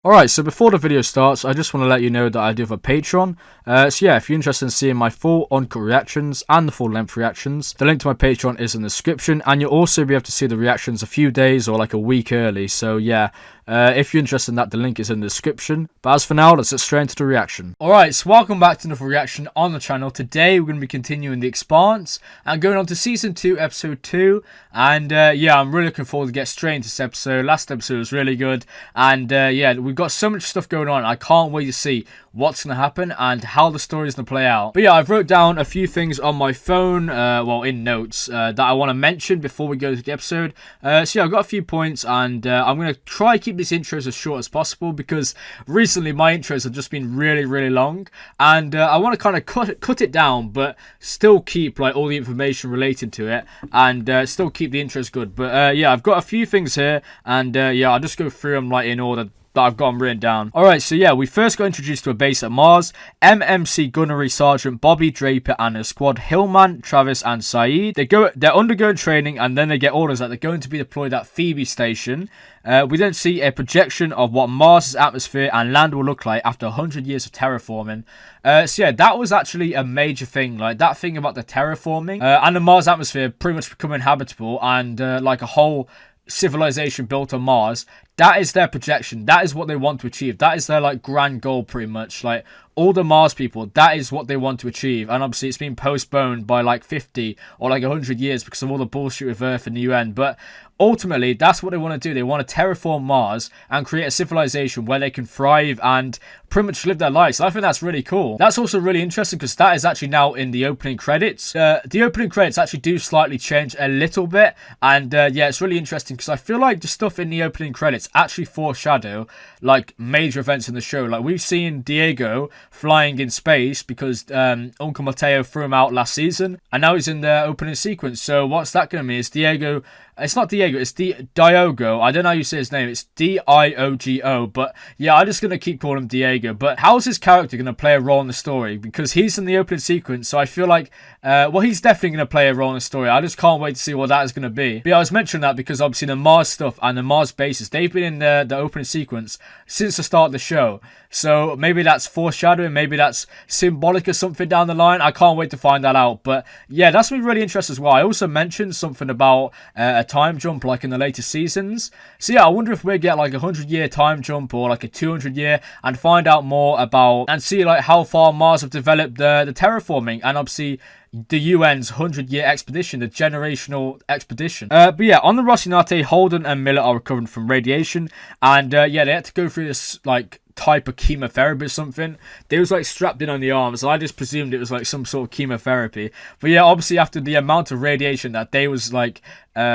Alright, so before the video starts, I just want to let you know that I do have a Patreon. So yeah, if you're interested in seeing my full uncut reactions and the full length reactions, the link to my Patreon is in the description, and you'll also be able to see the reactions a few days or like a week early. So yeah, if you're interested in that, the link is in the description. But as for now, let's get straight into the reaction. Alright, so welcome back to another reaction on the channel. Today we're going to be continuing the Expanse and going on to Season 2, Episode 2. And yeah, I'm really looking forward to get straight into this episode. Last episode was really good. And yeah, we've got so much stuff going on. I can't wait to see what's going to happen and how the story is going to play out. But yeah, I've wrote down a few things on my phone, well, in notes, that I want to mention before we go to the episode. So yeah, I've got a few points, and I'm going to try to keep these intros as short as possible, because recently my intros have just been really long, and I want to kind of cut it down, but still keep like all the information related to it, and still keep the intros good. But yeah, I've got a few things here, and yeah, I'll just go through them like in order that I've got them written down. Alright, so yeah, we first got introduced to a base at Mars. MMC Gunnery Sergeant Bobby Draper and her squad, Hillman, Travis and Saeed. They're undergoing training, and then they get orders that they're going to be deployed at Phoebe Station. We then see a projection of what Mars' atmosphere and land will look like after 100 years of terraforming. So yeah, that was actually a major thing. Like, that thing about the terraforming and the Mars atmosphere pretty much becoming habitable, and like a whole civilization built on Mars. That is their projection. That is what they want to achieve. That is their like grand goal, pretty much. Like, all the Mars people, that is what they want to achieve. And obviously it's been postponed by like 50 or like 100 years because of all the bullshit with Earth and the UN. But ultimately, that's what they want to do. They want to terraform Mars and create a civilization where they can thrive and pretty much live their lives. So I think that's really cool. That's also really interesting because that is actually now in the opening credits. The opening credits actually do slightly change a little bit. And yeah, it's really interesting because I feel like the stuff in the opening credits actually foreshadow like major events in the show. Like, we've seen Diego flying in space because Uncle Mateo threw him out last season, and now he's in the opening sequence. So what's that going to mean? Is Diego... It's not Diego, it's Diogo. I don't know how you say his name. It's Diogo. But yeah, I'm just going to keep calling him Diego. But how's his character going to play a role in the story? Because he's in the opening sequence, so I feel like, well, he's definitely going to play a role in the story. I just can't wait to see what that is going to be. But yeah, I was mentioning that because obviously the Mars stuff and the Mars bases, they've been in the opening sequence since the start of the show. So maybe that's foreshadowing, maybe that's symbolic or something down the line. I can't wait to find that out. But yeah, that's been really interesting as well. I also mentioned something about a time jump like in the later seasons. So yeah, I wonder if we get like a 100-year time jump or like a 200-year, and find out more about and see like how far Mars have developed the terraforming, and obviously the UN's 100-year expedition, the generational expedition. But yeah, on the Rocinante, Holden and Miller are recovering from radiation, and yeah, they had to go through this like type of chemotherapy or something. They was like strapped in on the arms, so I just presumed it was like some sort of chemotherapy. But yeah, obviously after the amount of radiation that they was like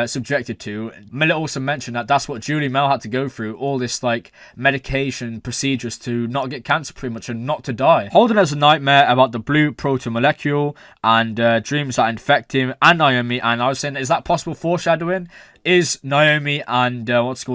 subjected to, Miller also mentioned that that's what Julie Mel had to go through, all this like medication procedures to not get cancer pretty much and not to die. Holden has a nightmare about the blue protomolecule and dreams that infect him and Naomi, and I was saying, is that possible foreshadowing? Is Naomi and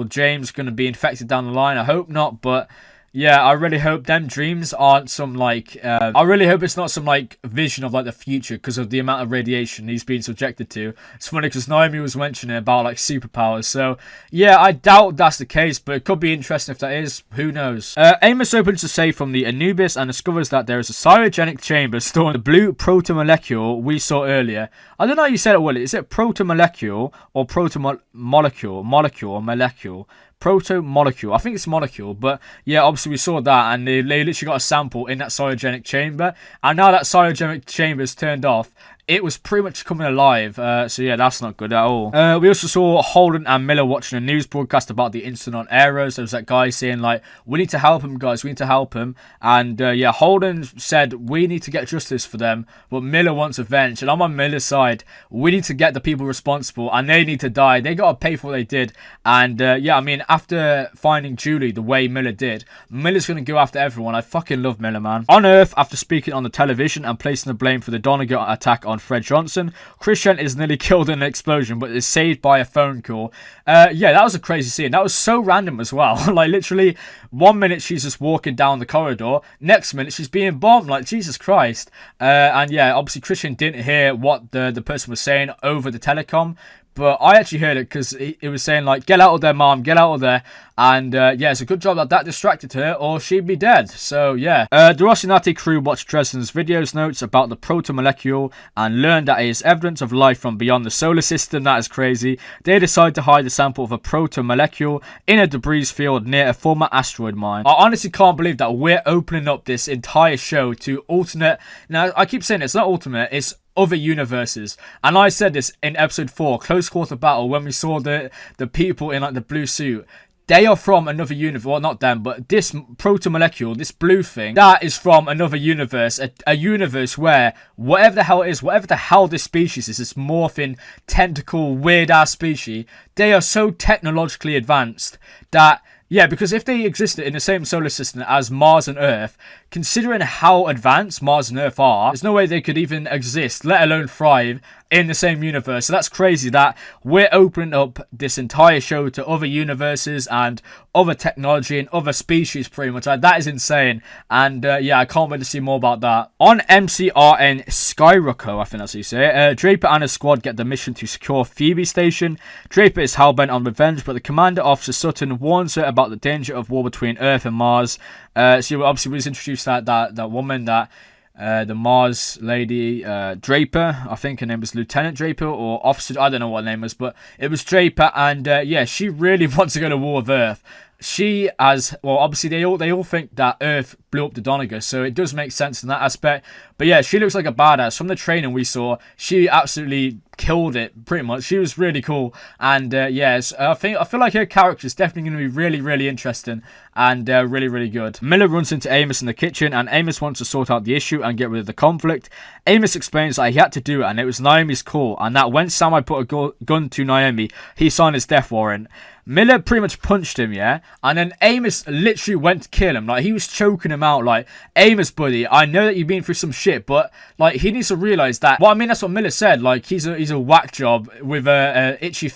James going to be infected down the line? I hope not, but yeah, I really hope them dreams aren't some like... I really hope it's not some like vision of like the future because of the amount of radiation he's been subjected to. It's funny because Naomi was mentioning about like superpowers. So yeah, I doubt that's the case, but it could be interesting if that is. Who knows? Amos opens a safe from the Anubis and discovers that there is a cryogenic chamber storing the blue protomolecule we saw earlier. I don't know how you said it, Willie. Is it protomolecule or protomolecule? Molecule? Proto-molecule. I think it's molecule, but yeah, obviously we saw that, and they literally got a sample in that cryogenic chamber, and now that cryogenic chamber is turned off, it was pretty much coming alive. So yeah, that's not good at all. We also saw Holden and Miller watching a news broadcast about the incident on Aeros. There was that guy saying like, we need to help him, guys, we need to help him. And yeah, Holden said we need to get justice for them, but Miller wants revenge. And I'm on Miller's side. We need to get the people responsible, and they need to die. They gotta pay for what they did. And yeah, I mean, after finding Julie the way Miller did, Miller's gonna go after everyone. I fucking love Miller, man. On Earth, after speaking on the television and placing the blame for the Donegal attack on Fred Johnson, Christian is nearly killed in an explosion but is saved by a phone call. Yeah, that was a crazy scene. That was so random as well. Like, literally 1 minute she's just walking down the corridor, next minute she's being bombed. Like, Jesus Christ. And yeah, obviously Christian didn't hear what the person was saying over the telecom, but I actually heard it because it was saying like, get out of there, mom, get out of there. And yeah, it's a good job that that distracted her, or she'd be dead. So yeah, the Rocinante crew watched Dresden's videos notes about the protomolecule and learned that it is evidence of life from beyond the solar system. That is crazy. They decided to hide a sample of a protomolecule in a debris field near a former asteroid mine. I honestly can't believe that we're opening up this entire show to alternate. Now, I keep saying it's not alternate, it's other universes. And I said this in episode 4, Close Quarter Battle, when we saw the people in like the blue suit. They are from another universe. Well, not them, but this protomolecule, this blue thing, that is from another universe. A universe where whatever the hell it is, whatever the hell this species is, this morphing, tentacle, weird-ass species, they are so technologically advanced that, yeah, because if they existed in the same solar system as Mars and Earth, considering how advanced Mars and Earth are, there's no way they could even exist, let alone thrive, in the same universe. So that's crazy that we're opening up this entire show to other universes and other technology and other species, pretty much. Like, that is insane. And yeah, I can't wait to see more about that. On MCRN Skyroco, I think that's how you say it, Draper and his squad get the mission to secure Phoebe Station. Draper is hellbent on revenge, but the commander, Officer Sutton, warns her about the danger of war between Earth and Mars. So obviously we was introduced that woman, that the Mars lady, Draper, I think her name was Lieutenant Draper or Officer, I don't know what her name was, but it was Draper, and yeah, she really wants to go to war with Earth. She, as well, obviously they all think that Earth blew up the Donegal, so it does make sense in that aspect. But yeah, she looks like a badass. From the training we saw, she absolutely killed it, pretty much. She was really cool, and yes, I feel like her character is definitely going to be really, really interesting and really, really good. Miller runs into Amos in the kitchen, and Amos wants to sort out the issue and get rid of the conflict. Amos explains that he had to do it, and it was Naomi's call, and that when Samai put a gun to Naomi, he signed his death warrant. Miller pretty much punched him, yeah? And then Amos literally went to kill him. Like, he was choking him out. Like, Amos, buddy, I know that you've been through some shit, but, like, he needs to realise that... Well, I mean, that's what Miller said. Like, he's a whack job with a itchy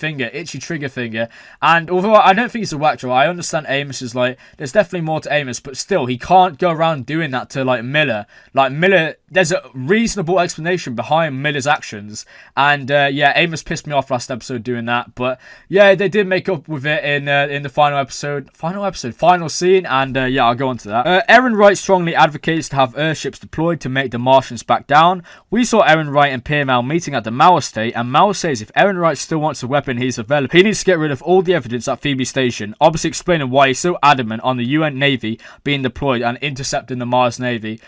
trigger finger. And although I don't think he's a whack job, I understand Amos is, like... There's definitely more to Amos, but still, he can't go around doing that to, like, Miller. Like, Miller... There's a reasonable explanation behind Miller's actions. And, yeah, Amos pissed me off last episode doing that. But, yeah, they did make up with it in the final scene, and yeah, I'll go on to that. Aaron Wright strongly advocates to have airships deployed to make the Martians back down. We saw Aaron Wright and Pierre Mao meeting at the Mao estate, and Mao says if Aaron Wright still wants a weapon he's developed, he needs to get rid of all the evidence at Phoebe Station, obviously explaining why he's so adamant on the UN Navy being deployed and intercepting the Mars Navy.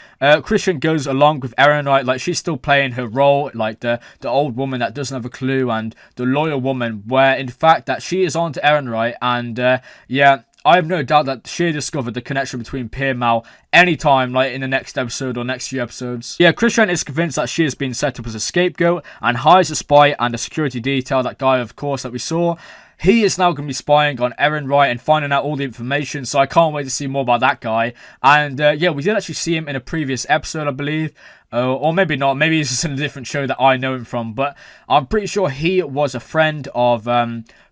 Christian goes along with Aaron Wright, like she's still playing her role, like the old woman that doesn't have a clue, and the loyal woman, where in fact that she is on to Aaron Wright. And yeah, I have no doubt that she discovered the connection between Pierre Mao anytime, like in the next episode or next few episodes. Yeah, Christian is convinced that she has been set up as a scapegoat and hires a spy and a security detail, that guy of course that we saw. He is now going to be spying on Aaron Wright and finding out all the information, so I can't wait to see more about that guy. And yeah, we did actually see him in a previous episode, I believe. Or maybe not, maybe it's just in a different show that I know him from, but I'm pretty sure he was a friend of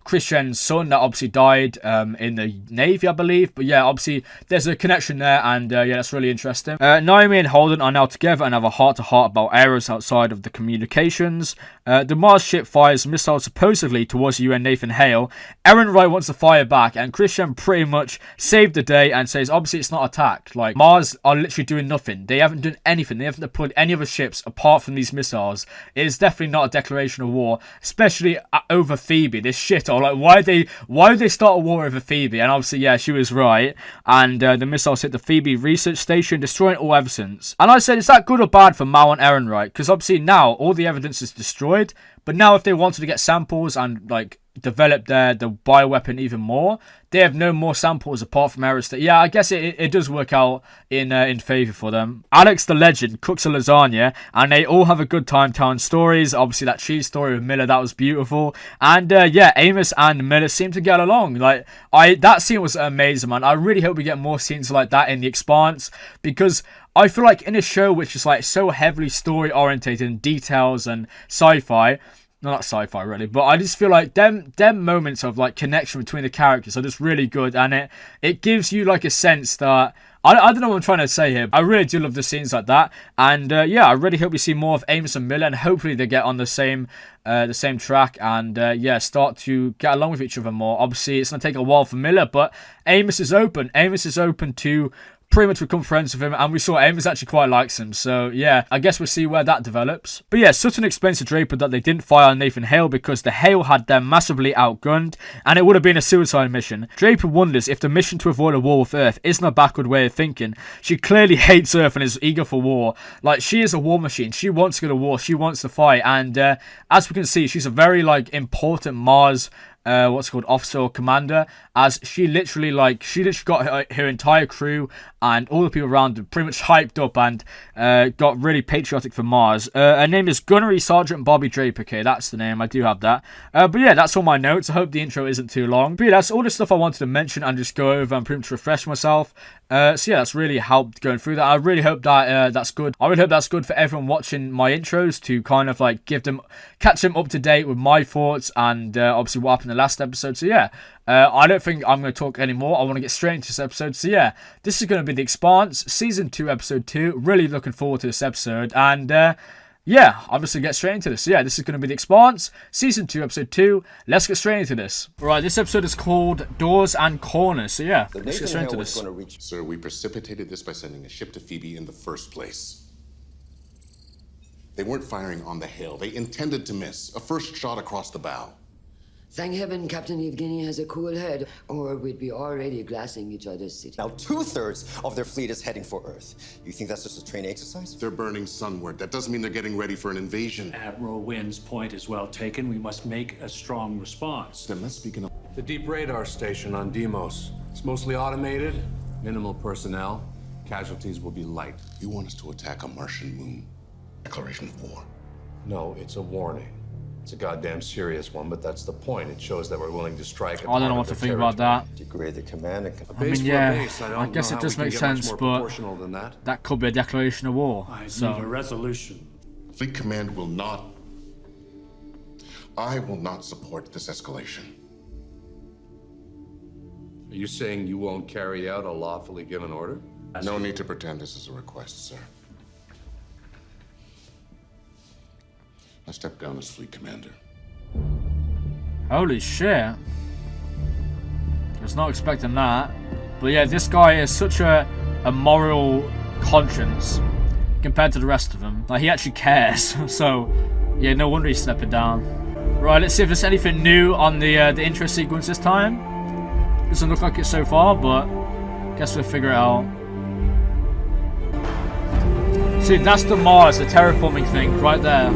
Christian's son that obviously died in the Navy, I believe. But yeah, obviously there's a connection there, and yeah, that's really interesting. Naomi and Holden are now together and have a heart-to-heart about errors outside of the communications. The Mars ship fires missiles supposedly towards the UN Nathan Hale. Aaron Wright wants to fire back, and Christian pretty much saved the day and says obviously it's not attack. Like, Mars are literally doing nothing. They haven't done anything. They haven't deployed any other ships apart from these missiles. It is definitely not a declaration of war, especially over Phoebe, this shithole. Like, why would they start a war over Phoebe? And obviously, yeah, she was right. And the missiles hit the Phoebe research station, destroying all evidence. And I said, is that good or bad for Mao and Aaron Wright? Because obviously now all the evidence is destroyed. But now if they wanted to get samples and like develop the bioweapon even more, they have no more samples apart from Aerostat. Yeah, I guess it does work out in favour for them. Alex the Legend cooks a lasagna, and they all have a good time telling stories. Obviously, that cheese story with Miller, that was beautiful. And yeah, Amos and Miller seem to get along. Like, that scene was amazing, man. I really hope we get more scenes like that in The Expanse, because I feel like in a show which is like so heavily story orientated and details and sci-fi, not that sci-fi really, but I just feel like them moments of like connection between the characters are just really good, and it gives you like a sense that I don't know what I'm trying to say here. I really do love the scenes like that, and yeah, I really hope we see more of Amos and Miller, and hopefully they get on the same track, and yeah, start to get along with each other more. Obviously, it's gonna take a while for Miller, but Amos is open. Amos is open to pretty much become friends with him, and we saw Amos actually quite likes him, so yeah, I guess we'll see where that develops. But yeah, Sutton explains to Draper that they didn't fire on Nathan Hale because the Hale had them massively outgunned, and it would have been a suicide mission. Draper wonders if the mission to avoid a war with Earth isn't a backward way of thinking. She clearly hates Earth and is eager for war. Like, she is a war machine. She wants to go to war. She wants to fight, and as we can see, she's a very like important Mars officer or commander, as she literally got her entire crew and all the people around her pretty much hyped up and got really patriotic for Mars. Her name is Gunnery Sergeant Bobby Draper. Okay, that's the name. I do have that. But yeah, that's all my notes. I hope the intro isn't too long. But yeah, that's all the stuff I wanted to mention and just go over and pretty much refresh myself. So yeah, that's really helped going through that. I really hope that that's good. I really hope that's good for everyone watching my intros, to kind of like catch them up to date with my thoughts and obviously what happened in the last episode. So yeah, I don't think I'm going to talk anymore. I want to get straight into this episode. So yeah, this is going to be The Expanse, Season 2, Episode 2. Really looking forward to this episode. And yeah, I'm just going to get straight into this. So yeah, this is going to be The Expanse, Season 2, Episode 2. Let's get straight into this. Right, this episode is called Doors and Corners. So yeah, let's get straight into this. Sir, we precipitated this by sending a ship to Phoebe in the first place. They weren't firing on the Hale. They intended to miss. A first shot across the bow. Thank heaven Captain Yevgeny has a cool head, or we'd be already glassing each other's city. Now, 2/3 of their fleet is heading for Earth. You think that's just a training exercise? They're burning sunward. That doesn't mean they're getting ready for an invasion. Admiral Wynn's point is well taken. We must make a strong response. Then let's begin. The deep radar station on Deimos. It's mostly automated, minimal personnel. Casualties will be light. You want us to attack a Martian moon? Declaration of war. No, it's a warning. It's a goddamn serious one, but that's the point. It shows that we're willing to strike. I don't know what to think about that. Degrade the command. I mean, yeah, I guess it does make sense, but that could be a declaration of war. I need a resolution. Fleet command will not. I will not support this escalation. Are you saying you won't carry out a lawfully given order? No need to pretend this is a request, sir. I step down as fleet commander. Holy shit. I was not expecting that. But yeah, this guy is such a moral conscience compared to the rest of them. Like, he actually cares. So, yeah, no wonder he's stepping down. Right, let's see if there's anything new on the intro sequence this time. Doesn't look like it so far, but guess we'll figure it out. See, that's the Mars, the terraforming thing, right there.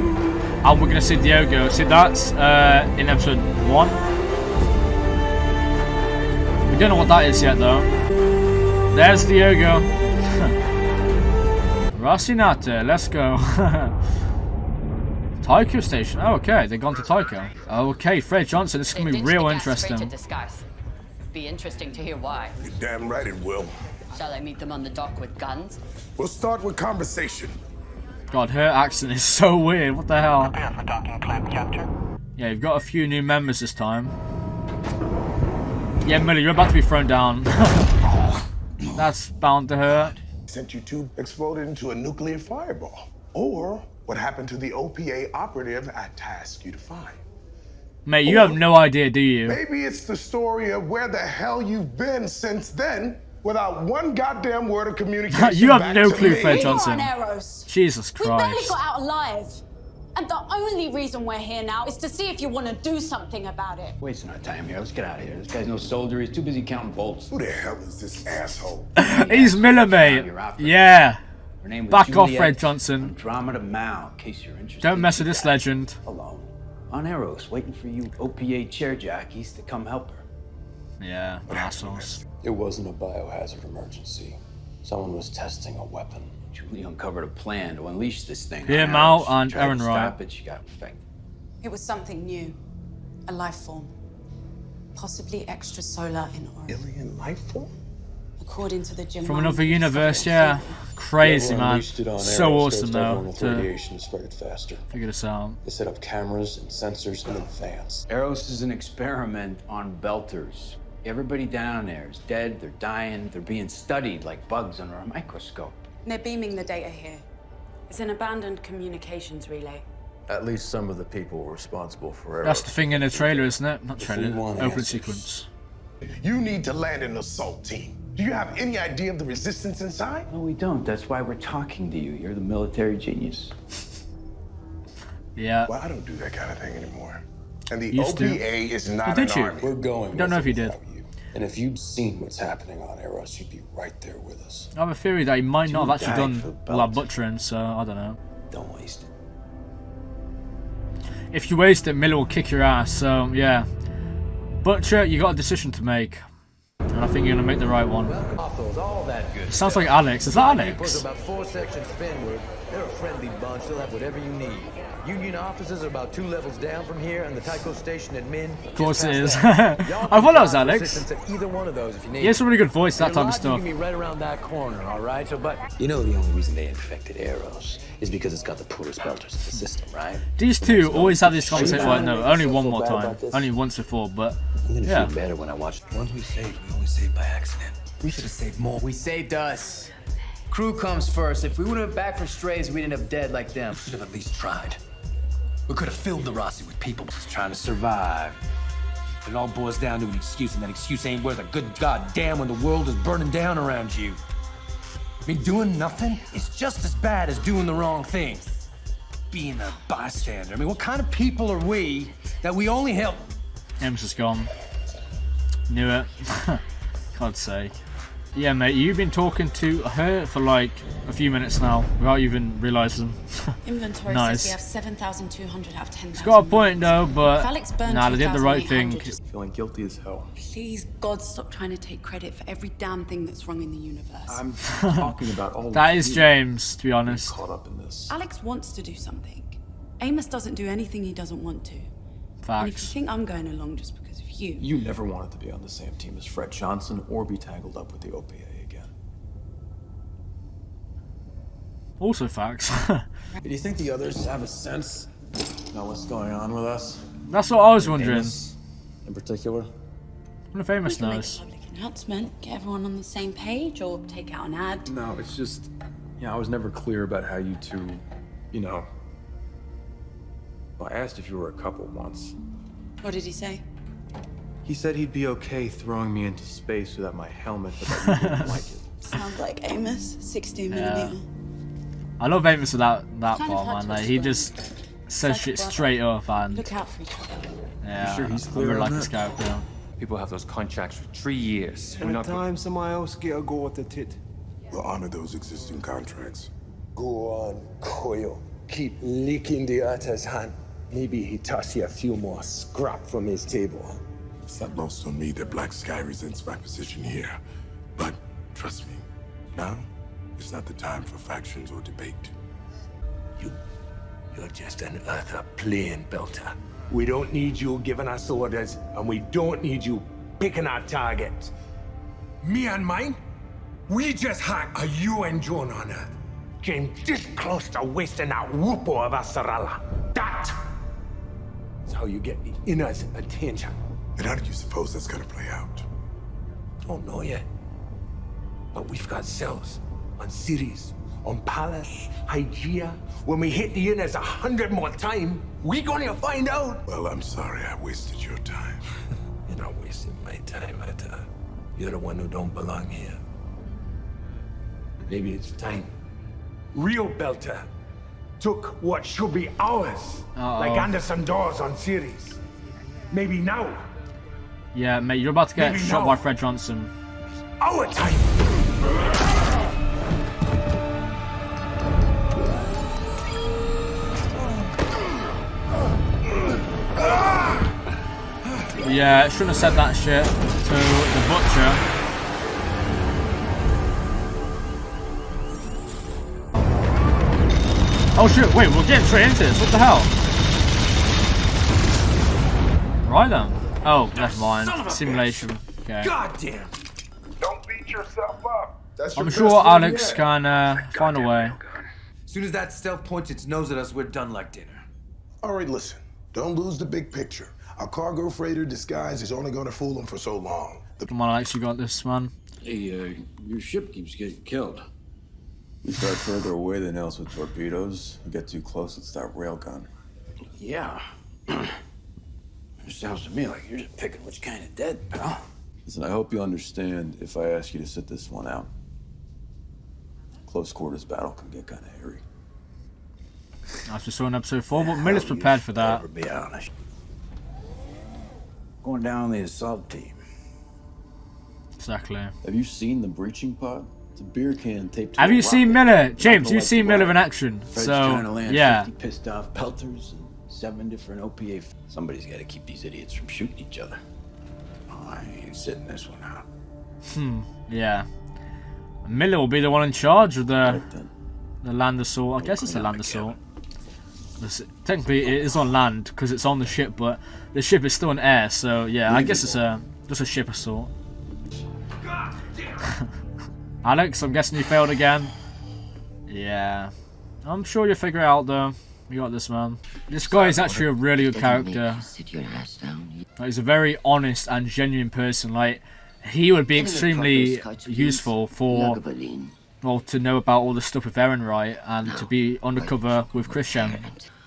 And we're going to see Diogo. See, that's in episode 1. We don't know what that is yet, though. There's Diogo. Racinate, let's go. Tycho station. Oh, okay, they've gone to Tycho. Okay, Fred Johnson, this is going to be real interesting. Be interesting to hear why. You're damn right it will. Shall I meet them on the dock with guns? We'll start with conversation. God, her accent is so weird. What the hell? Prepare for docking clamp capture. Yeah, you've got a few new members this time. Yeah, Millie, you're about to be thrown down. That's bound to hurt. Sent you two exploded into a nuclear fireball. Or what happened to the OPA operative I tasked you to find. Mate, you have no idea, do you? Maybe it's the story of where the hell you've been since then, without one goddamn word of communication. You have no clue, Fred Johnson. We are on Eros. Jesus Christ. We barely got out alive. And the only reason we're here now is to see if you want to do something about it. Wasting our time here. Let's get out of here. This guy's no soldier. He's too busy counting bolts. Who the hell is this asshole? He's Miller, mate. Yeah. Her name was Back off, Juliet Fred Johnson. Andromeda Mao, in case you're interested. Don't mess with this legend. Alone. On Eros, waiting for you OPA chair jockeys to come help her. Yeah, assholes. It wasn't a biohazard emergency. Someone was testing a weapon. Julie uncovered a plan to unleash this thing. Yeah, Mao and Aaron Wright. Stop it, she got infected. It was something new. A life form. Possibly extrasolar in origin. Alien life form? according to the gym. From another universe, yeah. Crazy, man. So awesome, though, to radiation to spread it faster. figure this out. They set up cameras and sensors in advance. Eros is an experiment on belters. Everybody down there is dead, they're dying, they're being studied like bugs under a microscope. They're beaming the data here. It's an abandoned communications relay. At least some of the people responsible for Eros. That's the thing in the trailer, isn't it? Not If trailer, we want open answers. sequence. You need to land an assault team. Do you have any idea of the resistance inside? No, we don't. That's why we're talking to you. You're the military genius. Yeah. Well, I don't do that kind of thing anymore. And the Used to. OPA is not Did an you? army. We're going. I don't know if you did. without you. And if you'd seen what's happening on Eros, you'd be right there with us. I have a theory that he might not have actually died done for a lot of belt. butchering, so I don't know. Don't waste it. If you waste it, Miller will kick your ass, so yeah. Butcher, you got a decision to make. And I think you're gonna make the right one. All that good. It sounds like Alex. Is that Depots Alex? about 4 sections spinward. They're a friendly bunch. They'll have whatever you need. Union offices are about 2 levels down from here, and the Tycho station admin. Of course it is. I thought that was Alex. Either one of those if you need. He has a really good voice, that type of stuff. You can be right around that corner, all right? So, but you know the only reason they infected Eros is because it's got the poorest belters in the system, right? These two always have this conversation. Well, no, only one more time. Only once before, but I'm gonna yeah. feel better when I watch the ones we saved. We only saved by accident. We should have saved more. We saved us. Crew comes first. If we would have back for strays, we'd end up dead like them. Should have at least tried. We could have filled the Rossi with people just trying to survive. It all boils down to an excuse, and that excuse ain't worth a good goddamn when the world is burning down around you. I mean, doing nothing is just as bad as doing the wrong thing. Being a bystander. I mean, what kind of people are we that we only help? M's is gone. Knew it. God's sake. Yeah, mate, you've been talking to her for like a few minutes now without even realising. Inventory Nice. says we have 7,200 out of 10,000. It's got a point though, but If Alex burned nah, they did the right thing. 2,800, Feeling guilty as hell. Please, God, stop trying to take credit for every damn thing that's wrong in the universe. I'm talking about all That of is you James, to be honest. caught up in this. Alex wants to do something. Amos doesn't do anything he doesn't want to. And if you Facts. think I'm going along just because of you, You never wanted to be on the same team as Fred Johnson or be tangled up with the OPA again. Also facts. Do you think the others have a sense about what's going on with us? That's what I was wondering. Amos, in particular? One of famous we can make knows. a public announcement, get everyone on the same page, or take out an ad. No, it's just, I was never clear about how you two, Well, I asked if you were a couple once. What did he say? He said he'd be okay throwing me into space without my helmet, but that you didn't like it. Sounds like Amos, 16 Yeah. millimeter. I love Amos with that Kind of part, hard man. to Like, he explain. just says Like shit brother. straight up, and Look out for each other. yeah, sure he's I clear really on like that? this character. People have those contracts for 3 years. We're not Time somebody else get a go at the tit. We'll honor those existing contracts. Go on, Koyo. Keep licking the otter's hand. Maybe he toss you a few more scrap from his table. It's not lost on me that Black Sky resents my position here. But trust me, now is not the time for factions or debate. You're just an Earther playing belter. We don't need you giving us orders, and we don't need you picking our targets. Me and mine, we just hacked a UN drone on Earth. Came this close to wasting that whoopo of a Sarala. That's how you get the inner's attention. And how do you suppose that's gonna play out? Don't know yet. But we've got cells on Ceres, on Pallas, Hygeia. When we hit the inners 100 more times, we gonna find out. Well, I'm sorry I wasted your time. You're not wasting my time, Etta. You're the one who don't belong here. Maybe it's time. Real Belter took what should be ours, like Anderson Dawes on Ceres. Maybe now, Yeah, mate, you're about to get Maybe shot now. by Fred Johnson. our time. Yeah, shouldn't have said that shit to the butcher. Oh shit, wait, we're getting straight into this, what the hell? Right then. Oh, never mind. Simulation. Okay. Goddamn! Don't be yourself up. That's I'm sure Alex can find a way. As soon as that stealth points its nose at us, we're done like dinner. All right, listen. Don't lose the big picture. Our cargo freighter disguise is only going to fool them for so long. Come on, Alex, you got this, man. Hey, your ship keeps getting killed. We start further away than else with torpedoes. We get too close, it's that railgun. Yeah. It sounds to me like you're just picking which kind of dead, pal. Listen, I hope you understand if I ask you to sit this one out. Close quarters battle can get kind of hairy. As we saw in episode 4, but Miller's prepared for that. To be honest. Going down the assault team. Exactly. Have you seen the breaching pod? It's a beer can taped to Have a you seen rocket. Miller? James, you've seen Miller in action. Fred's So, trying to land yeah. 50 pissed off pelters and 7 different OPA. Somebody's got to keep these idiots from shooting each other. Oh, I ain't sitting this one out. Yeah. Miller will be the one in charge of the land assault. I guess it's a land assault. Technically, it is on land because it's on the ship, but the ship is still in air. So yeah, I guess it's just a ship assault. Alex, I'm guessing you failed again. Yeah, I'm sure you'll figure it out though. You got this, man. This guy is actually a really good character. Like, he's a very honest and genuine person. Like, he would be extremely useful for, well, to know about all the stuff with Ehrenreich and to be undercover with Christian.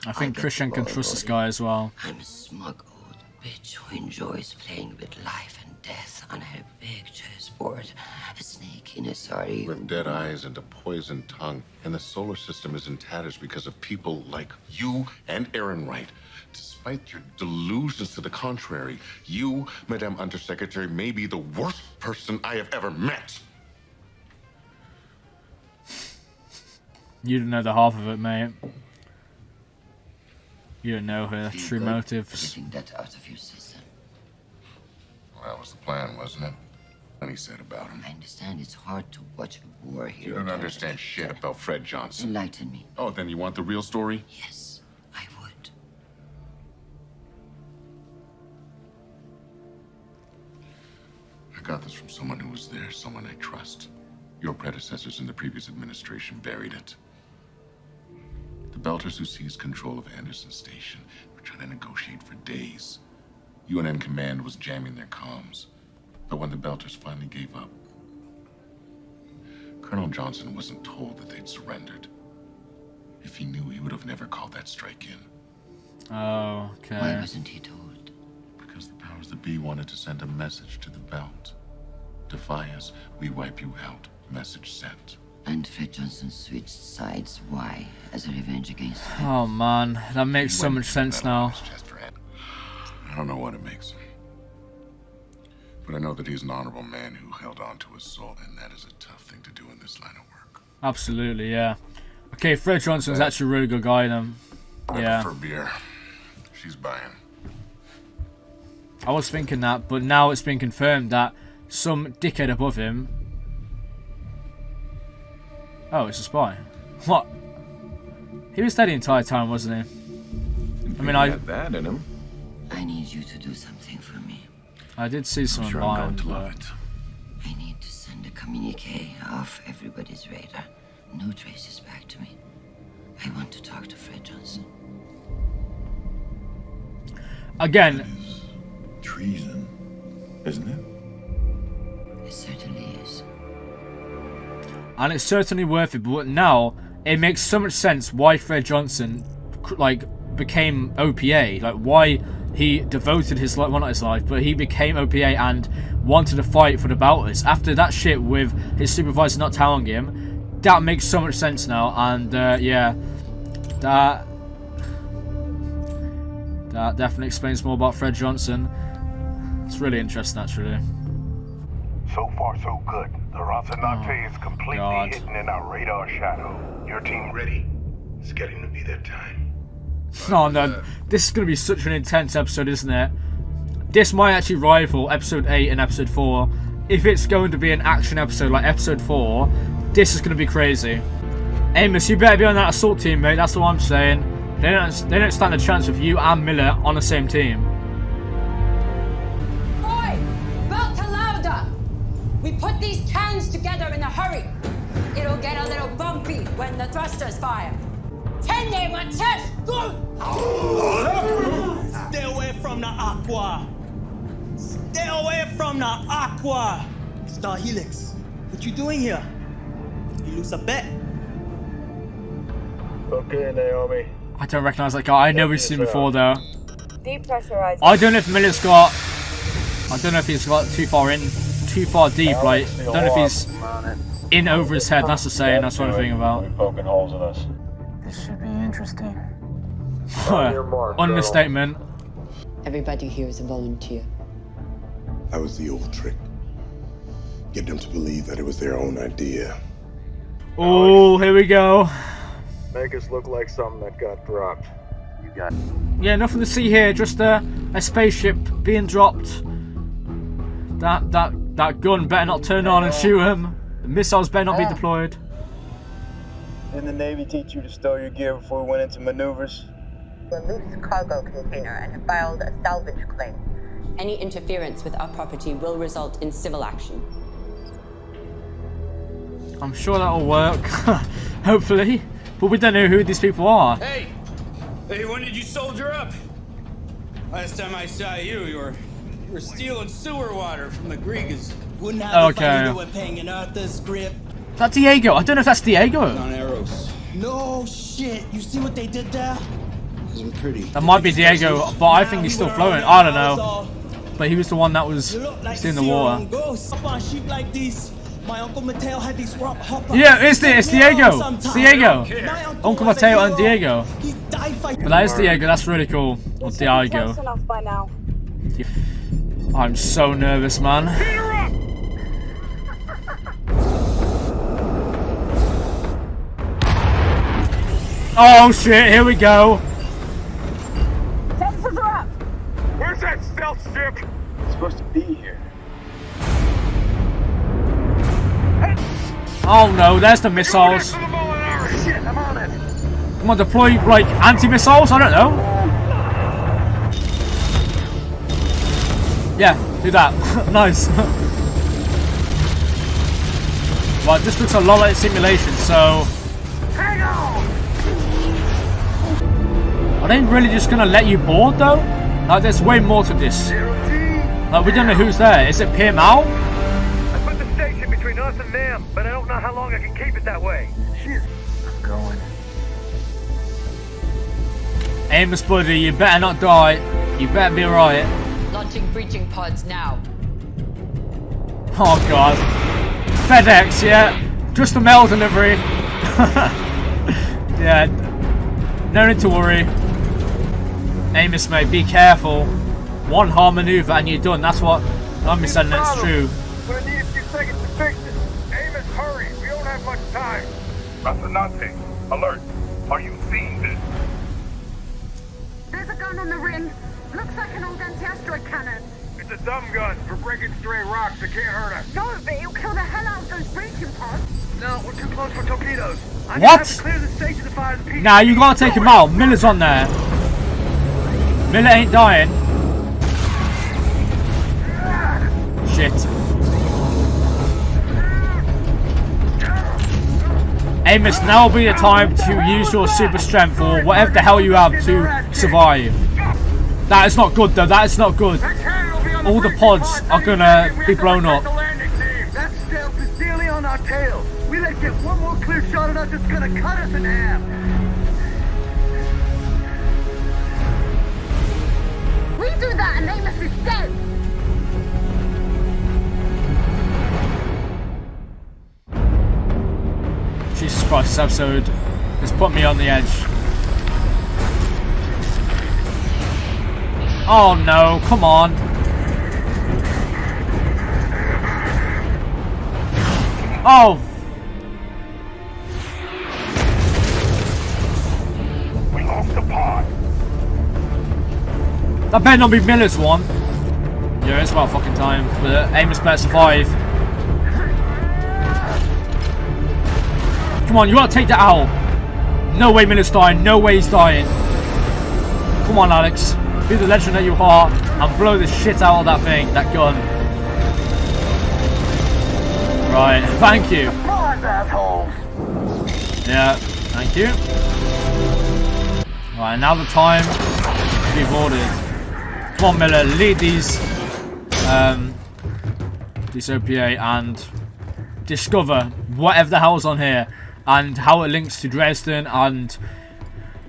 I think Christian can trust this guy as well. I'm a smug old bitch who enjoys playing with life and death on her big chessboard. A snake in a sari. With dead eyes and a poisoned tongue, and the solar system is in tatters because of people like you and Ehrenreich. Despite your delusions to the contrary, you, Madame Undersecretary, may be the worst person I have ever met. You don't know the half of it, mate. You don't know her true motives. Getting that out of your system. Well, that was the plan, wasn't it? And he said about him. I understand it's hard to watch a war here. You don't understand shit about Fred Johnson. Enlighten me. Oh, then you want the real story? Yes, I would. I got this from someone who was there, someone I trust. Your predecessors in the previous administration buried it. The Belters who seized control of Anderson Station were trying to negotiate for days. UNN Command was jamming their comms. But when the Belters finally gave up, Colonel Johnson wasn't told that they'd surrendered. If he knew, he would have never called that strike in. Oh, okay. Why wasn't he told? Because the powers that be wanted to send a message to the Belt. Defy us, we wipe you out. Message sent. And Fred Johnson switched sides. Why? As a revenge against him? Oh man, that makes so much sense now. I don't know what it makes him. But I know that he's an honorable man who held on to his soul, and that is a tough thing to do in this line of work. Absolutely, yeah. Okay, Fred Johnson's actually a really good guy then. Yeah. I prefer beer. She's buying. I was thinking that, but now it's been confirmed that some dickhead above him... Oh, it's a spy. What? He was dead the entire time, wasn't he? I mean, He had that in him. I need you to do something for me. I did see someone lying, but... I need to send a communique off everybody's radar. No traces back to me. I want to talk to Fred Johnson. Again... Treason, isn't it? It certainly is. And it's certainly worth it, but now it makes so much sense why Fred Johnson, like, became OPA. Like, why he devoted his life, well, not his life, but he became OPA and wanted to fight for the Belters. After that shit with his supervisor not telling him, that makes so much sense now. And, yeah, that definitely explains more about Fred Johnson. It's really interesting, actually. So far, so good. The Rocinante is completely hidden in our radar shadow. Your team ready? It's getting to be that time. Oh no, this is going to be such an intense episode, isn't it? This might actually rival episode 8 and episode 4. If it's going to be an action episode like episode 4, this is going to be crazy. Amos, you better be on that assault team, mate. That's what I'm saying. They don't stand a chance with you and Miller on the same team. Oi! Belter louder! We put these cans together in a hurry. It'll get a little bumpy when the thrusters fire. Stay away from the aqua. Stay away from the aqua. Star Helix, what you doing here? You lose a bet. Okay, Naomi. I don't recognize that guy. I know we've seen him before though. Depressurizing. I don't know if Miller's got. I don't know if he's got too far deep. Like, I don't know if he's in over his head. That's the saying. That's what I'm thinking about. Poking holes in us. This should be interesting. Understatement. Everybody here is a volunteer. That was the old trick. Get them to believe that it was their own idea. Oh, here we go. Make us look like something that got dropped. You got. Yeah, nothing to see here. Just a spaceship being dropped. That gun better not turn on and shoot him. The missiles better not be deployed. Didn't the Navy teach you to stow your gear before we went into maneuvers? A loose cargo container and have filed a salvage claim. Any interference with our property will result in civil action. I'm sure that'll work. Hopefully. But we don't know who these people are. Hey, when did you soldier up? Last time I saw you, you were stealing sewer water from the Grigas. Wouldn't have Okay. to with paying Arthur's script. Is that Diego? I don't know if that's Diego. On arrows. No shit. You see what they did there? Isn't pretty. That might be Diego, but I think he's still floating. I don't know. But he was the one that was in the water. Up on sheep like these. My Uncle Mateo had these Yeah, it's Diego. It's Diego. Uncle Mateo and Diego. But that is Diego. That's really cool. Or Diego. Close enough by now. I'm so nervous, man. Oh shit! Here we go. Sensors are up. Where's that stealth ship? It's supposed to be here. Oh no! There's the missiles. Shit, I'm on it. Come on, deploy like anti-missiles. I don't know. Yeah, do that. Nice. Well, this looks a lot like simulation, so. Hang on. Are they really just gonna let you board though? Like, there's way more to this. Like, we don't know who's there. Is it Pierre Mao? I put the station between us and them, but I don't know how long I can keep it that way. Shit. I'm going. Amos, buddy, you better not die. You better be alright. Launching breaching pods now. Oh god. FedEx, yeah. Just a mail delivery. Yeah. No need to worry. Amos, mate, be careful. One hard maneuver and you're done. That's what I'm saying. That's true. We're gonna need a few seconds to fix it. Amos, hurry. We don't have much time. Rasanante, alert. Are you seeing this? There's a gun on the rim. Looks like an old anti-asteroid cannon. It's a dumb gun for breaking stray rocks that can't hurt us. No, but it'll kill the hell out of those breaching pods. No, we're too close for torpedoes. I'm What? gonna have to clear the station to fire the Nah, you gotta take him out. Miller's on there. Miller ain't dying. Shit. Amos, now will be the time to use your super strength or whatever the hell you have to survive. That is not good though, that is not good. All the pods are gonna be blown up. That stealth is nearly on our tail. We let get one more clear shot at us, it's gonna cut us in half. We do that and Amos is dead. Jesus Christ, this episode has put me on the edge. Oh no, come on. Oh. We lost the pod. That better not be Miller's one. Yeah, it's about fucking time. But Amos better survive. Come on, you gotta take that out. No way Miller's dying. No way he's dying. Come on, Alex. Be the legend that you are and blow the shit out of that thing, that gun. Right, thank you. Yeah, thank you. Right, now the time to be boarded. Come on, Miller, lead these OPA and discover whatever the hell's on here and how it links to Dresden and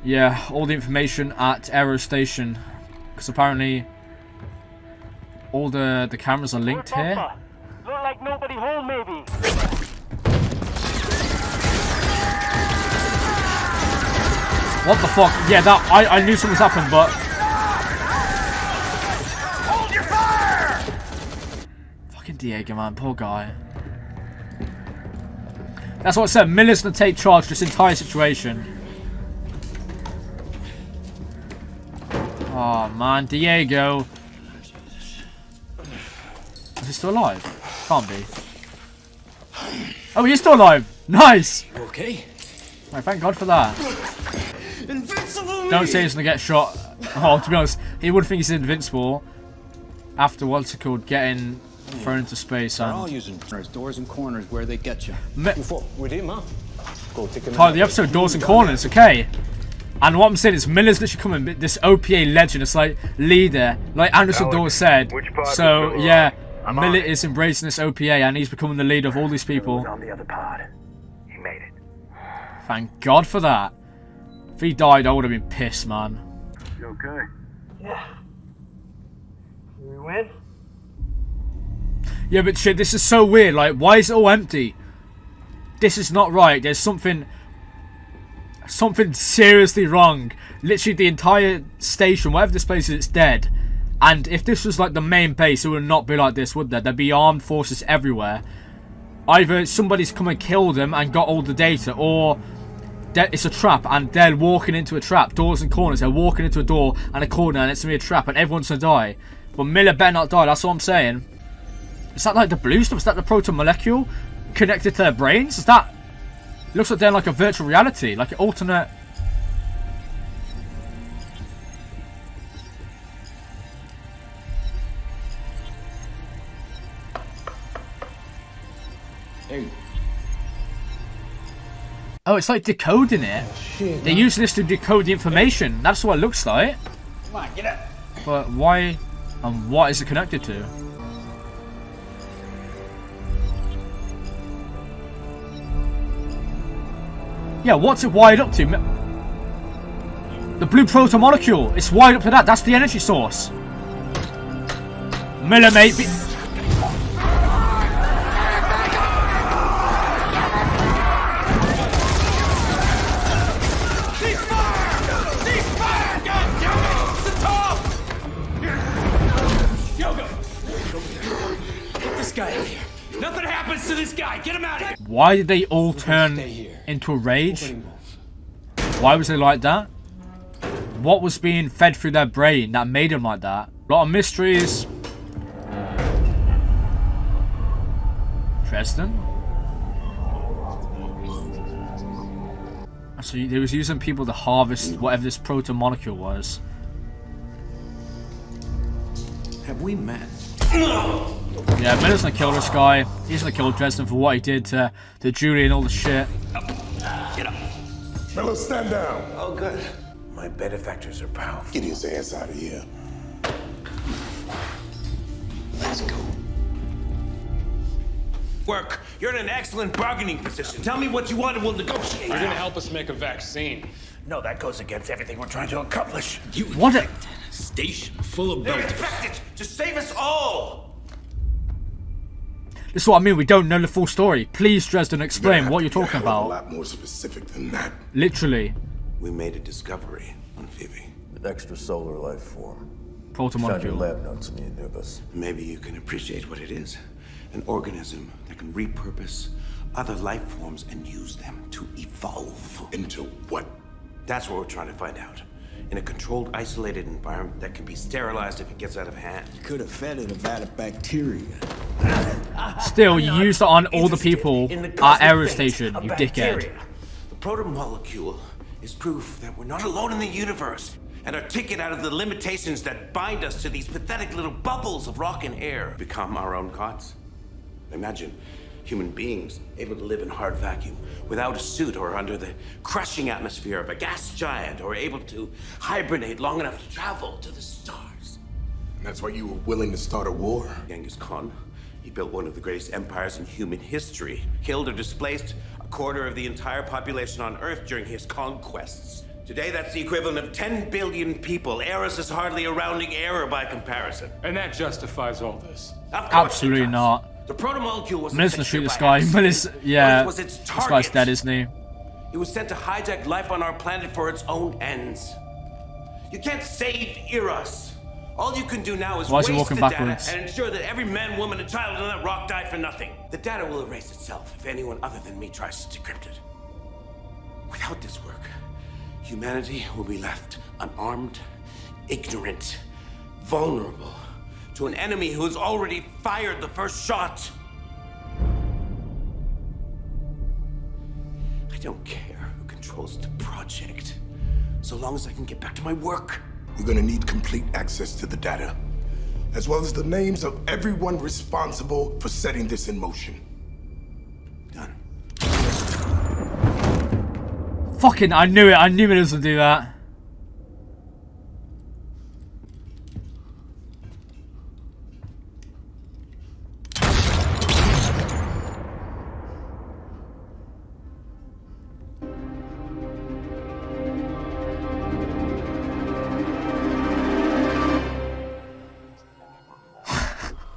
yeah, all the information at Aero Station, because apparently all the cameras are linked here. Look like nobody home, maybe. What the fuck? Yeah, that I knew something was happened, but Hold your fire! fucking Diego, man, poor guy. That's what I said. Miller's gonna take charge of this entire situation. Oh man, Diego. Is he still alive? Can't be. Oh, he's still alive. Nice. You okay? Right, thank God for that. Invincible Don't say he's gonna get shot. Oh, to be honest, he would think he's invincible after what's it called, getting thrown into space. They're And all using doors and corners where they get you. With him, huh? Go take a Part of the episode, doors and corners, okay. And what I'm saying is Miller's literally coming, this OPA legend, it's like leader, like Anderson Dawes said. So yeah, Miller is embracing this OPA and he's becoming the leader of all these people. On the other pod. He made it. Thank God for that. If he died, I would have been pissed, man. You okay? Yeah. We win? Yeah, but shit, this is so weird. Like, why is it all empty? This is not right. There's something seriously wrong. Literally, the entire station, whatever this place is, it's dead. And if this was like the main base, it would not be like this, would there? There'd be armed forces everywhere. Either somebody's come and killed them and got all the data, or it's a trap and they're walking into a trap. Doors and corners, they're walking into a door and a corner and it's gonna be a trap and everyone's gonna die. But Miller better not die, that's what I'm saying. Is that like the blue stuff? Is that the proto-molecule connected to their brains? Is that... It looks like they're like a virtual reality, like an alternate... Hey. Oh, it's like decoding it. They're using this to decode the information. That's what it looks like. Come on, get up. But why and what is it connected to? Yeah, what's it wired up to? The blue proto-molecule. It's wired up to that. That's the energy source. Miller, mate. Nothing happens to this guy. Get him out of here. Why did they all turn into a rage? Why was they like that? What was being fed through their brain that made them like that? A lot of mysteries. Dresden? So they was using people to harvest whatever this proto-molecule was. Have we met? Yeah, Miller's gonna kill this guy. He's gonna kill Dresden for what he did to Julie and all the shit. Get up. Miller, stand down. Oh, good. My benefactors are powerful. Get his ass out of here. Let's go. Work. You're in an excellent bargaining position. Tell me what you want and we'll negotiate. You're gonna help us make a vaccine. No, that goes against everything we're trying to accomplish. You what a station full of They're belters. infected. Just save us all. This is what I mean, we don't know the full story. Please, Dresden, explain what you're talking A about. lot more specific than that. Literally. We made a discovery on Phoebe. An extrasolar life form. Proto-molecule. Found your lab notes in the Anubis. Maybe you can appreciate what it is. An organism that can repurpose other life forms and use them to evolve. Into what? That's what we're trying to find out. In a controlled, isolated environment that can be sterilized if it gets out of hand. You could have fed it a vat of bacteria. Still, you used it on all the people at Aero Station, you dickhead. The proto-molecule is proof that we're not alone in the universe, and our ticket out of the limitations that bind us to these pathetic little bubbles of rock and air. Become our own gods. Imagine Human beings able to live in hard vacuum without a suit or under the crushing atmosphere of a gas giant, or able to hibernate long enough to travel to the stars. And that's why you were willing to start a war? Genghis Khan, he built one of the greatest empires in human history, killed or displaced a quarter of the entire population on Earth during his conquests. Today, that's the equivalent of 10 billion people. Eris is hardly a rounding error by comparison. And that justifies all this. Absolutely not. The protomolecule was Miller's gonna shoot this guy. Miller's, yeah, was its this target. guy's dead, isn't he? It was sent to hijack life on our planet for its own ends. You can't save Eros. All you can do now is Why is he waste walking the backwards? data and ensure that every man, woman, and child on that rock die for nothing. The data will erase itself if anyone other than me tries to decrypt it. Without this work, humanity will be left unarmed, ignorant, vulnerable to an enemy who has already fired the first shot. I don't care who controls the project, so long as I can get back to my work. You're gonna need complete access to the data, as well as the names of everyone responsible for setting this in motion. Fucking, I knew it. I knew it was gonna do that.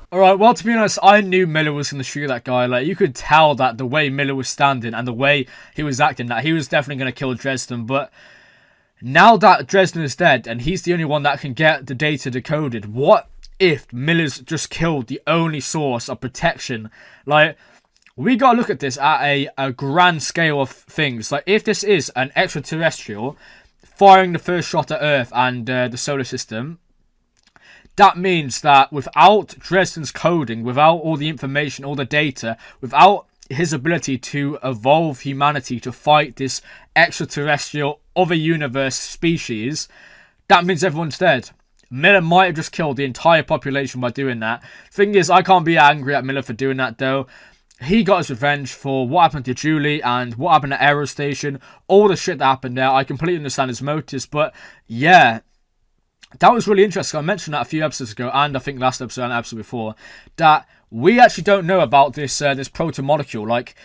Alright, well, to be honest, I knew Miller was going to shoot that guy. Like, you could tell that the way Miller was standing and the way he was acting, that he was definitely going to kill Dresden. But now that Dresden is dead and he's the only one that can get the data decoded, what if Miller's just killed the only source of protection? Like, we got to look at this at a grand scale of things. Like, if this is an extraterrestrial firing the first shot at Earth and the solar system, that means that without Dresden's coding, without all the information, all the data, without his ability to evolve humanity to fight this extraterrestrial other universe species, that means everyone's dead. Miller might have just killed the entire population by doing that. Thing is, I can't be angry at Miller for doing that though. He got his revenge for what happened to Julie and what happened at Aero Station, all the shit that happened there. I completely understand his motives, but yeah, that was really interesting. I mentioned that a few episodes ago, and I think last episode and episode before, that we actually don't know about this this proto-molecule. Like,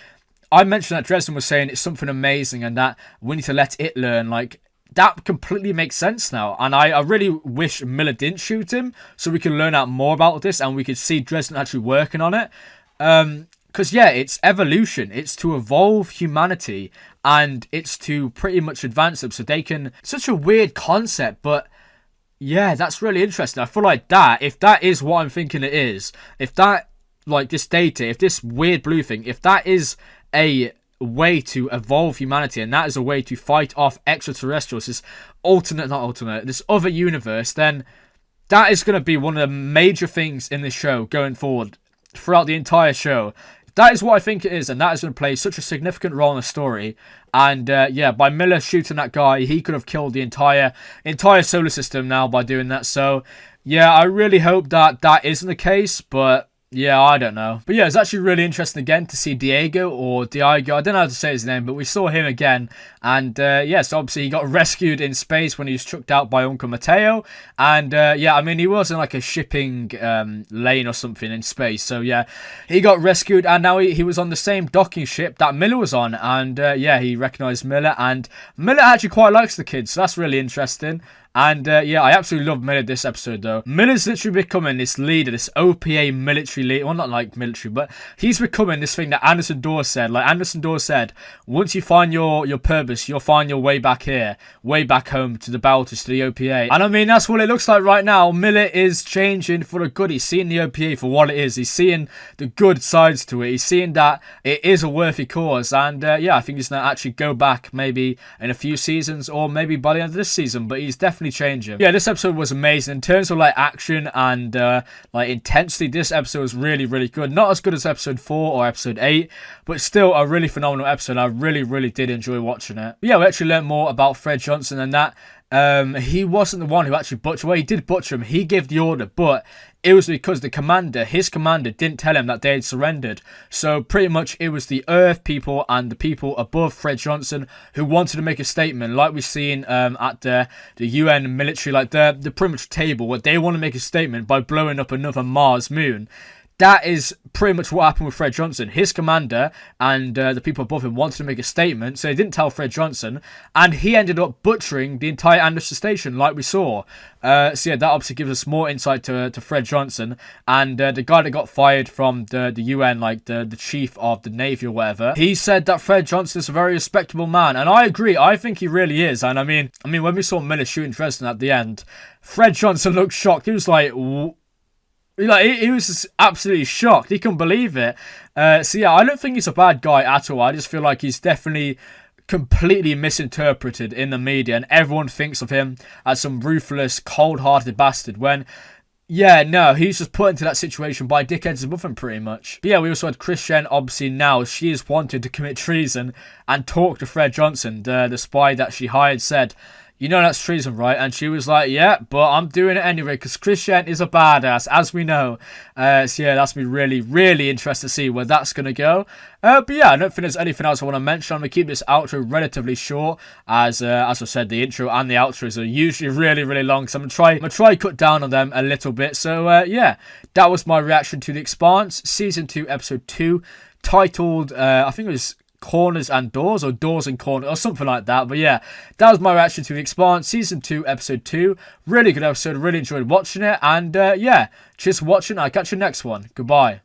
I mentioned that Dresden was saying it's something amazing and that we need to let it learn. Like, that completely makes sense now. And I really wish Miller didn't shoot him so we can learn out more about this and we could see Dresden actually working on it. Because, yeah, it's evolution. It's to evolve humanity and it's to pretty much advance them so they can... Such a weird concept, but... yeah, that's really interesting. I feel like that, if that is what I'm thinking it is, if that, like, this data, if this weird blue thing, if that is a way to evolve humanity and that is a way to fight off extraterrestrials, this this other universe, then that is going to be one of the major things in this show going forward throughout the entire show. That is what I think it is, and that is going to play such a significant role in the story. And yeah, by Miller shooting that guy, he could have killed the entire solar system now by doing that. So yeah, I really hope that that isn't the case, but yeah, I don't know. But yeah, it's actually really interesting again to see Diego or Diego. I don't know how to say his name, but we saw him again. And yeah, so obviously he got rescued in space when he was chucked out by Uncle Mateo. And yeah, I mean, he was in like a shipping lane or something in space. So yeah, he got rescued and now he was on the same docking ship that Miller was on. And yeah, he recognized Miller. And Miller actually quite likes the kids, so that's really interesting. And yeah, I absolutely love Miller this episode though. Miller's literally becoming this leader, this OPA military leader. Well, not like military, but he's becoming this thing that Anderson Dawes said. Like Anderson Dawes said, once you find your purpose, you'll find your way back here, way back home to the Belters, to the OPA. And I mean, that's what it looks like right now. Miller is changing for the good. He's seeing the OPA for what it is. He's seeing the good sides to it. He's seeing that it is a worthy cause. And yeah, I think he's going to actually go back maybe in a few seasons or maybe by the end of this season. But he's definitely changing. Yeah, this episode was amazing in terms of like action and like intensity. This episode was really, really good. Not as good as episode 4 or episode 8, but still a really phenomenal episode. I really, really did enjoy watching it. But yeah, we actually learned more about Fred Johnson and that. he wasn't the one who actually butchered. Well, he did butcher him. He gave the order, but it was because his commander, didn't tell him that they had surrendered. So pretty much it was the Earth people and the people above Fred Johnson who wanted to make a statement, like we've seen at the UN military, like the pretty much table, where they want to make a statement by blowing up another Mars moon. That is pretty much what happened with Fred Johnson. His commander and the people above him wanted to make a statement, so they didn't tell Fred Johnson, and he ended up butchering the entire Anderson station, like we saw. So yeah, that obviously gives us more insight to Fred Johnson, and the guy that got fired from the UN, like the chief of the Navy or whatever, he said that Fred Johnson is a very respectable man, and I agree. I think he really is. And I mean, when we saw Miller shooting Dresden at the end, Fred Johnson looked shocked. He was like, he was just absolutely shocked. He couldn't believe it. So yeah, I don't think he's a bad guy at all. I just feel like he's definitely completely misinterpreted in the media, and everyone thinks of him as some ruthless, cold-hearted bastard when, yeah, no, he's just put into that situation by dickheads above him, pretty much. But yeah, we also had Christian, obviously now, she is wanted to commit treason and talk to Fred Johnson, the spy that she hired, said, you know that's treason, right? And she was like, yeah, but I'm doing it anyway because Christian is a badass, as we know. So yeah, that's me really, really interested to see where that's going to go. But yeah, I don't think there's anything else I want to mention. I'm going to keep this outro relatively short, as I said, the intro and the outros are usually really, really long. So I'm going to try cut down on them a little bit. So yeah, that was my reaction to The Expanse, Season 2, Episode 2, titled, I think it was Corners and Doors, or Doors and Corners, or something like that. But yeah, that was my reaction to The Expanse, Season 2, Episode 2. Really good episode, really enjoyed watching it, and yeah, cheers for watching. I'll catch you next one. Goodbye.